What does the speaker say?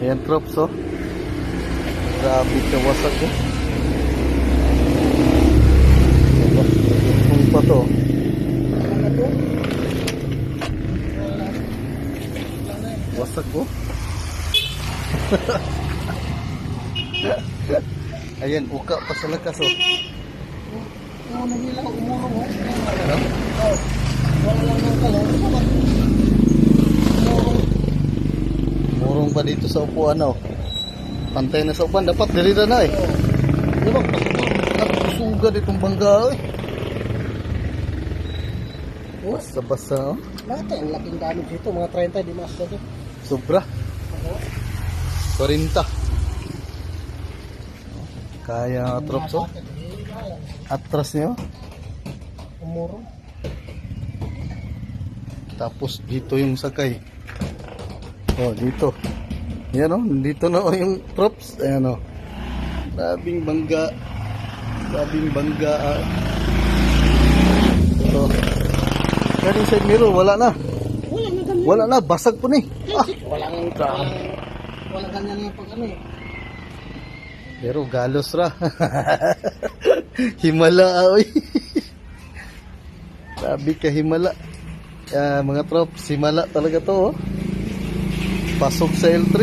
Ayan troops oh. Grabe kawasak oh. Kung pa to. Wasak oh. Ayan, uka pa sa lakas oh. Ano nila umurong oh. Ano? Wala lang ng kalor. Murong pa dito sa upuan oh. Pantay na sa upuan, dapat dirira na eh. Diba? Nakasugad itong bangga eh. Basta-basta oh. Lahat ang laking damage dito, mga 30 di mas dito. Sobra. 40. Kaya troops oh. Atras niyo. Umurong. Tapos dito yung sakay. Oh, dito. Yan oh, dito na oh yung props. Ayan oh. Grabing bangga. Grabing bangga. Ito. Pero yung side mirror, wala na. Wala na ganyan. Wala na, basag po ni. Wala ganyan yung pag ano eh. Pero galos ra. Himala oy. Sabi ka himala. Mga trops, himala talaga to oh. Pasok sa L3.